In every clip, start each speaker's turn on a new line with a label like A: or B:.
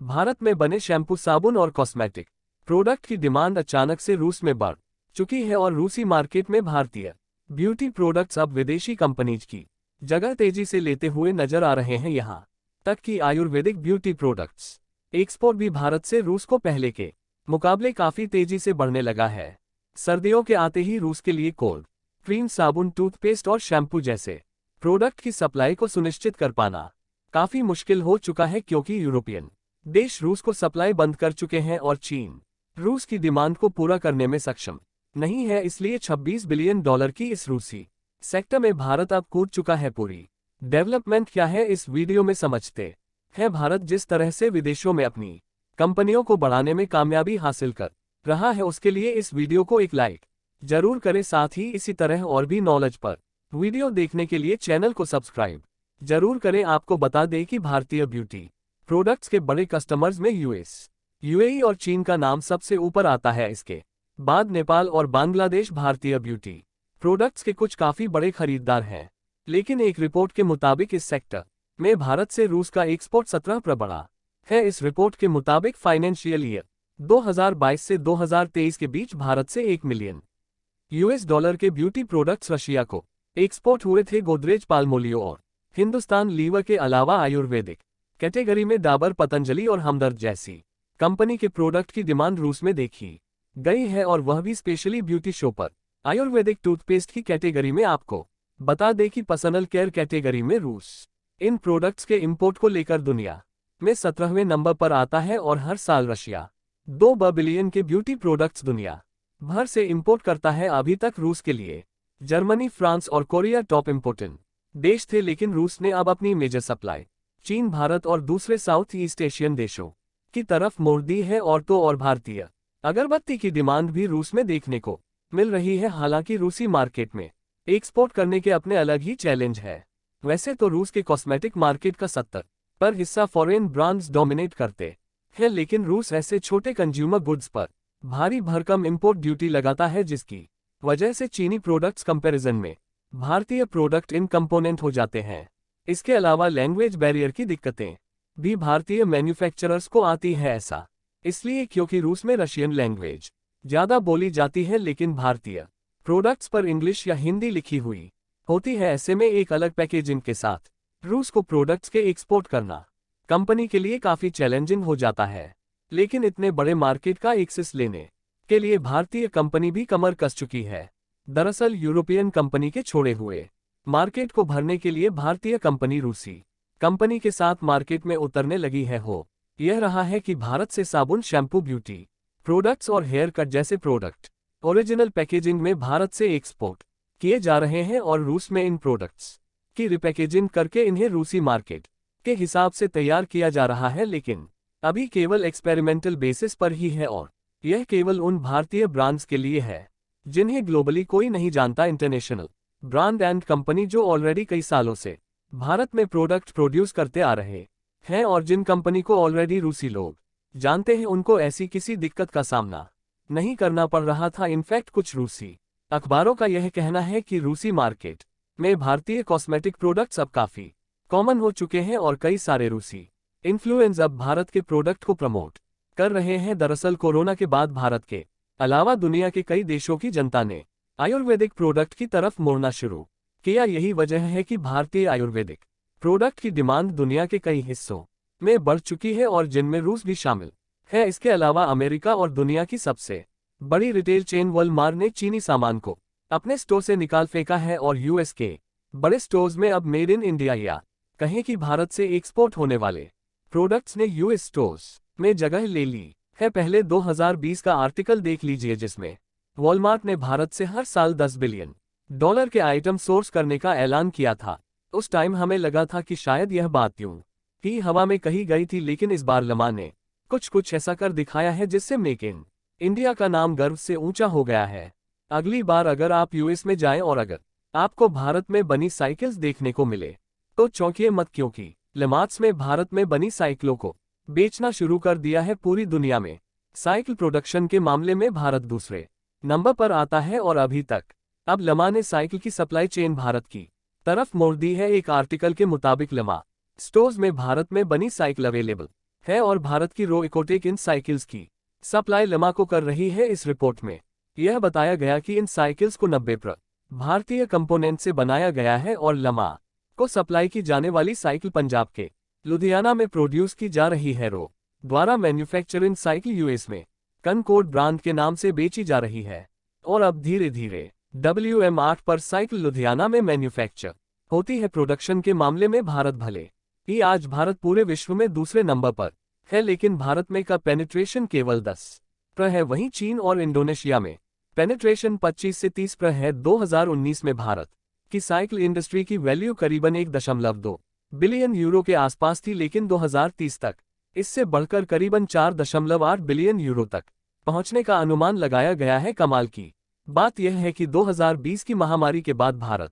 A: भारत में बने शैम्पू, साबुन और कॉस्मेटिक प्रोडक्ट की डिमांड अचानक से रूस में बढ़ चुकी है और रूसी मार्केट में भारतीय ब्यूटी प्रोडक्ट्स अब विदेशी कंपनीज की जगह तेजी से लेते हुए नजर आ रहे हैं। यहाँ तक कि आयुर्वेदिक ब्यूटी प्रोडक्ट्स एक्सपोर्ट भी भारत से रूस को पहले के मुकाबले काफी तेजी से बढ़ने लगा है। सर्दियों के आते ही रूस के लिए कोल्ड क्रीम, साबुन, टूथपेस्ट और शैम्पू जैसे प्रोडक्ट की सप्लाई को सुनिश्चित कर पाना काफी मुश्किल हो चुका है, क्योंकि यूरोपियन देश रूस को सप्लाई बंद कर चुके हैं और चीन रूस की डिमांड को पूरा करने में सक्षम नहीं है। इसलिए $26 बिलियन की इस रूसी सेक्टर में भारत अब कूद चुका है। पूरी डेवलपमेंट क्या है इस वीडियो में समझते हैं। भारत जिस तरह से विदेशों में अपनी कंपनियों को बढ़ाने में कामयाबी हासिल कर रहा है, उसके लिए इस वीडियो को एक लाइक जरूर करें। साथ ही इसी तरह और भी नॉलेज पर वीडियो देखने के लिए चैनल को सब्सक्राइब जरूर करें। आपको बता दें कि भारतीय ब्यूटी प्रोडक्ट्स के बड़े कस्टमर्स में यूएस, यूएई और चीन का नाम सबसे ऊपर आता है। इसके बाद नेपाल और बांग्लादेश भारतीय ब्यूटी प्रोडक्ट्स के कुछ काफी बड़े खरीदार हैं। लेकिन एक रिपोर्ट के मुताबिक इस सेक्टर में भारत से रूस का एक्सपोर्ट 17% बढ़ा है। इस रिपोर्ट के मुताबिक फाइनेंशियल ईयर 2022 से 2023 के बीच भारत से $1 मिलियन के ब्यूटी प्रोडक्ट्स रशिया को एक्सपोर्ट हुए थे। गोदरेज, पाल्मोलियो और हिंदुस्तान लीवर के अलावा आयुर्वेदिक कैटेगरी में डाबर, पतंजलि और हमदर्द जैसी कंपनी के प्रोडक्ट की डिमांड रूस में देखी गई है, और वह भी स्पेशली ब्यूटी शो पर। आयुर्वेदिक टूथपेस्ट की कैटेगरी में आपको बता दें कि पर्सनल केयर कैटेगरी में रूस इन प्रोडक्ट्स के इंपोर्ट को लेकर दुनिया में 17वें नंबर पर आता है, और हर साल रशिया $2 बिलियन के ब्यूटी प्रोडक्ट्स दुनिया भर से इंपोर्ट करता है। अभी तक रूस के लिए जर्मनी, फ्रांस और कोरिया टॉप इंपोर्टेंट देश थे, लेकिन रूस ने अब अपनी मेजर सप्लाई चीन, भारत और दूसरे साउथ ईस्ट एशियन देशों की तरफ मोड़ दी है। और तो और भारतीय अगरबत्ती की डिमांड भी रूस में देखने को मिल रही है। हालांकि रूसी मार्केट में एक्सपोर्ट करने के अपने अलग ही चैलेंज है। वैसे तो रूस के कॉस्मेटिक मार्केट का 70% हिस्सा फॉरेन ब्रांड्स डोमिनेट करते हैं, लेकिन रूस ऐसे छोटे कंज्यूमर गुड्स पर भारी भरकम इंपोर्ट ड्यूटी लगाता है, जिसकी वजह से चीनी प्रोडक्ट्स कंपैरिजन में भारतीय प्रोडक्ट इन कंपोनेंट हो जाते हैं। इसके अलावा लैंग्वेज बैरियर की दिक्कतें भी भारतीय मैन्युफैक्चरर्स को आती है। ऐसा इसलिए क्योंकि रूस में रशियन लैंग्वेज ज्यादा बोली जाती है, लेकिन भारतीय प्रोडक्ट्स पर इंग्लिश या हिंदी लिखी हुई होती है। ऐसे में एक अलग पैकेजिंग के साथ रूस को प्रोडक्ट्स के एक्सपोर्ट करना कंपनी के लिए काफी चैलेंजिंग हो जाता है। लेकिन इतने बड़े मार्केट का एक्सेस लेने के लिए भारतीय कंपनी भी कमर कस चुकी है। दरअसल यूरोपियन कंपनी के छोड़े हुए मार्केट को भरने के लिए भारतीय कंपनी रूसी कंपनी के साथ मार्केट में उतरने लगी है। हो यह रहा है कि भारत से साबुन, शैम्पू, ब्यूटी प्रोडक्ट्स और हेयर कट जैसे प्रोडक्ट ओरिजिनल पैकेजिंग में भारत से एक्सपोर्ट किए जा रहे हैं, और रूस में इन प्रोडक्ट्स की रिपैकेजिंग करके इन्हें रूसी मार्केट के हिसाब से तैयार किया जा रहा है। लेकिन अभी केवल एक्सपेरिमेंटल बेसिस पर ही है, और यह केवल उन भारतीय ब्रांड्स के लिए है जिन्हें ग्लोबली कोई नहीं जानता। इंटरनेशनल ब्रांड एंड कंपनी जो ऑलरेडी कई सालों से भारत में प्रोडक्ट प्रोड्यूस करते आ रहे हैं, और जिन कंपनी को ऑलरेडी रूसी लोग जानते हैं, उनको ऐसी किसी दिक्कत का सामना नहीं करना पड़ रहा था। इनफैक्ट कुछ रूसी अखबारों का यह कहना है कि रूसी मार्केट में भारतीय कॉस्मेटिक प्रोडक्ट्स अब काफी कॉमन हो चुके हैं, और कई सारे रूसी इन्फ्लुएंसर्स अब भारत के प्रोडक्ट को प्रमोट कर रहे हैं। दरअसल कोरोना के बाद भारत के अलावा दुनिया के कई देशों की जनता ने आयुर्वेदिक प्रोडक्ट की तरफ मुड़ना शुरू किया। यही वजह है कि भारतीय आयुर्वेदिक प्रोडक्ट की डिमांड दुनिया के कई हिस्सों में बढ़ चुकी है, और जिनमें रूस भी शामिल है। इसके अलावा अमेरिका और दुनिया की सबसे बड़ी रिटेल चेन वॉलमार्ट ने चीनी सामान को अपने स्टोर से निकाल फेंका है, और यूएस के बड़े स्टोर्स में अब मेड इन इंडिया या कहें कि भारत से एक्सपोर्ट होने वाले प्रोडक्ट्स ने यूएस स्टोर्स में जगह ले ली है। पहले 2020 का आर्टिकल देख लीजिए, जिसमें वॉलमार्ट ने भारत से हर साल $10 बिलियन के आइटम सोर्स करने का ऐलान किया था। उस टाइम हमें लगा था कि शायद यह बात यूं ही हवा में कही गई थी, लेकिन इस बार लमा ने कुछ ऐसा कर दिखाया है जिससे मेक इन इंडिया का नाम गर्व से ऊंचा हो गया है। अगली बार अगर आप यूएस में जाएं और अगर आपको भारत में बनी साइकिल्स देखने को मिले तो चौंकिए मत, क्योंकि लमार्ट्स में भारत में बनी साइकिलों को बेचना शुरू कर दिया है। पूरी दुनिया में साइकिल प्रोडक्शन के मामले में भारत दूसरे नंबर पर आता है, और अभी तक अब लमा ने साइकिल की सप्लाई चेन भारत की तरफ मोड़ दी है। एक आर्टिकल के मुताबिक लमा स्टोर्स में भारत में बनी साइकिल अवेलेबल है और भारत की रो इकोटेक इन साइकिल्स की सप्लाई लमा को कर रही है। इस रिपोर्ट में यह बताया गया कि इन साइकिल्स को 90% भारतीय कंपोनेंट से बनाया गया है और लमा को सप्लाई की जाने वाली साइकिल पंजाब के लुधियाना में प्रोड्यूस की जा रही है। रो द्वारा मैन्युफैक्चरिंग साइकिल यूएस में कनकॉर्ड ब्रांड के नाम से बेची जा रही है और अब धीरे धीरे WM8 पर साइकिल लुधियाना में मैन्युफैक्चर होती है। प्रोडक्शन के मामले में भारत भले ही आज भारत पूरे विश्व में दूसरे नंबर पर है, लेकिन भारत में का पेनिट्रेशन केवल 10% है। वहीं चीन और इंडोनेशिया में पेनिट्रेशन 25 से 30% है। 2019 में भारत की साइकिल इंडस्ट्री की वैल्यू करीबन 1.2 बिलियन यूरो के आसपास थी, लेकिन 2030 तक इससे बढ़कर करीबन 4.8 बिलियन यूरो तक पहुंचने का अनुमान लगाया गया है। कमाल की बात यह है कि 2020 की महामारी के बाद भारत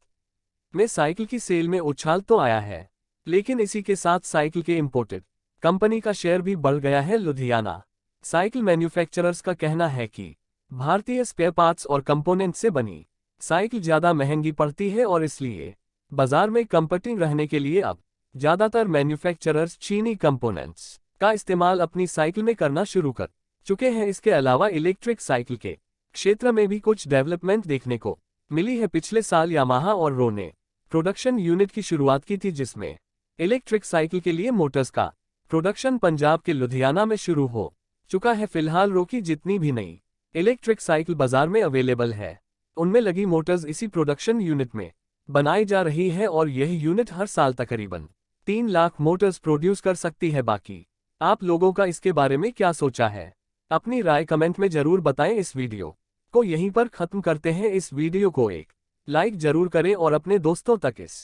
A: में साइकिल की सेल में उछाल तो आया है, लेकिन इसी के साथ साइकिल के इंपोर्टेड कंपनी का शेयर भी बढ़ गया है। लुधियाना साइकिल मैन्युफैक्चरर्स का कहना है कि भारतीय स्पेयर पार्ट्स और कंपोनेंट से बनी साइकिल ज्यादा महंगी पड़ती है और इसलिए बाजार में कंपीटिंग रहने के लिए अब ज्यादातर मैन्युफैक्चरर्स चीनी कंपोनेंट्स का इस्तेमाल अपनी साइकिल में करना शुरू कर चुके हैं। इसके अलावा इलेक्ट्रिक साइकिल के क्षेत्र में भी कुछ डेवलपमेंट देखने को मिली है। पिछले साल यामाहा और रो ने प्रोडक्शन यूनिट की शुरुआत की थी, जिसमें इलेक्ट्रिक साइकिल के लिए मोटर्स का प्रोडक्शन पंजाब के लुधियाना में शुरू हो चुका है। फिलहाल रो की जितनी भी नई इलेक्ट्रिक साइकिल बाजार में अवेलेबल है, उनमें लगी मोटर्स इसी प्रोडक्शन यूनिट में बनाई जा रही है और यह यूनिट हर साल तकरीबन 3 लाख मोटर्स प्रोड्यूस कर सकती है। बाकी आप लोगों का इसके बारे में क्या सोचा है, अपनी राय कमेंट में जरूर बताएं। इस वीडियो को यहीं पर खत्म करते हैं। इस वीडियो को एक लाइक जरूर करें और अपने दोस्तों तक इस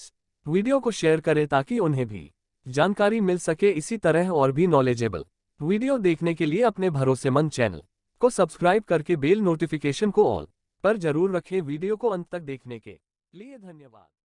A: वीडियो को शेयर करें ताकि उन्हें भी जानकारी मिल सके। इसी तरह और भी नॉलेजेबल वीडियो देखने के लिए अपने भरोसेमंद चैनल को सब्सक्राइब करके बेल नोटिफिकेशन को ऑल पर जरूर रखें। वीडियो को अंत तक देखने के लिए धन्यवाद।